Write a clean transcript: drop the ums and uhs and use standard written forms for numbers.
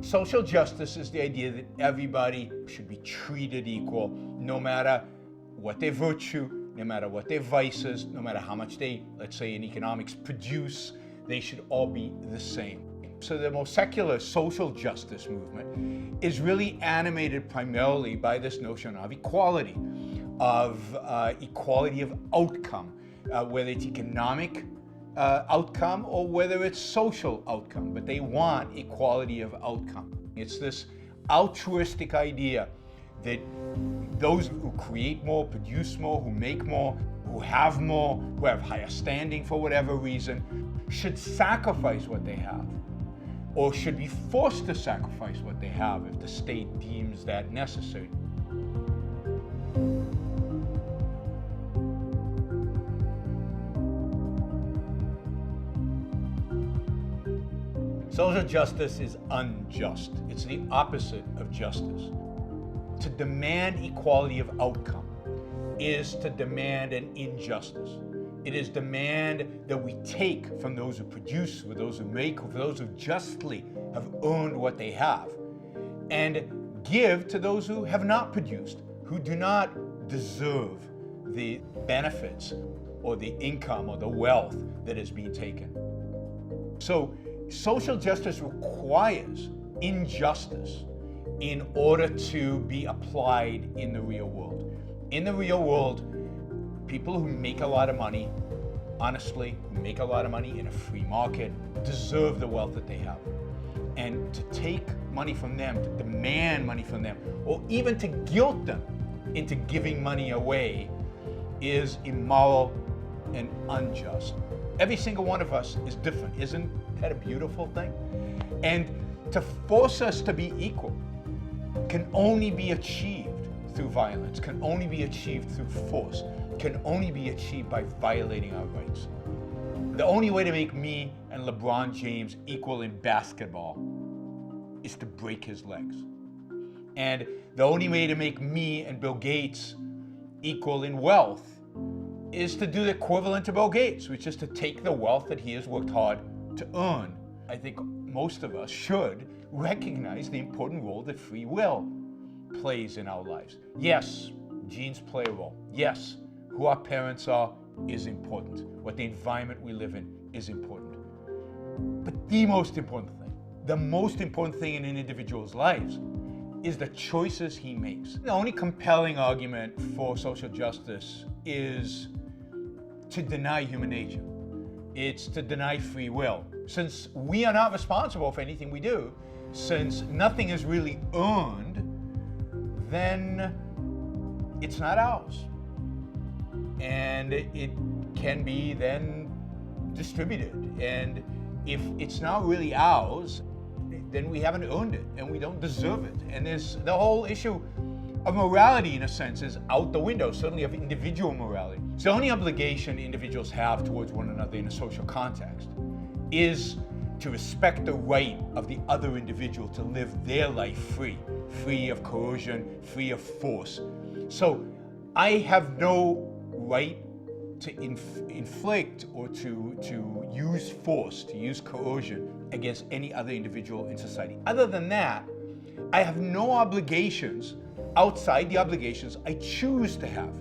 Social justice is the idea that everybody should be treated equal, no matter what their virtue, no matter what their vices, no matter how much they, let's say in economics, produce, they should all be the same. So the more secular social justice movement is really animated primarily by this notion of equality of outcome, whether it's economic outcome or whether it's social outcome, but they want equality of outcome. It's this altruistic idea that those who create more, produce more, who make more, who have more, who have higher standing for whatever reason, should sacrifice what they have, or should be forced to sacrifice what they have if the state deems that necessary. Social justice is unjust. It's the opposite of justice. To demand equality of outcome is to demand an injustice. It is demand that we take from those who produce, from those who make, from those who justly have earned what they have, and give to those who have not produced, who do not deserve the benefits or the income or the wealth that is being taken. So social justice requires injustice in order to be applied in the real world. In the real world, people who make a lot of money, honestly, who make a lot of money in a free market, deserve the wealth that they have. And to take money from them, to demand money from them, or even to guilt them into giving money away is immoral and unjust. Every single one of us is different. Isn't that a beautiful thing? And to force us to be equal can only be achieved through violence, can only be achieved through force, can only be achieved by violating our rights. The only way to make me and LeBron James equal in basketball is to break his legs. And the only way to make me and Bill Gates equal in wealth is to do the equivalent to Bill Gates, which is to take the wealth that he has worked hard to earn. I think most of us should recognize the important role that free will plays in our lives. Yes, genes play a role. Yes, who our parents are is important. What the environment we live in is important. But the most important thing in an individual's lives is the choices he makes. The only compelling argument for social justice is to deny human nature. It's to deny free will. Since we are not responsible for anything we do, since nothing is really earned, then it's not ours. And it can be then distributed. And if it's not really ours, then we haven't earned it and we don't deserve it. And there's the whole issue of morality, in a sense, is out the window, certainly of individual morality. So the only obligation individuals have towards one another in a social context is to respect the right of the other individual to live their life free of coercion, free of force. So I have no right to inflict or to use force, to use coercion against any other individual in society. Other than that, I have no obligations outside the obligations I choose to have.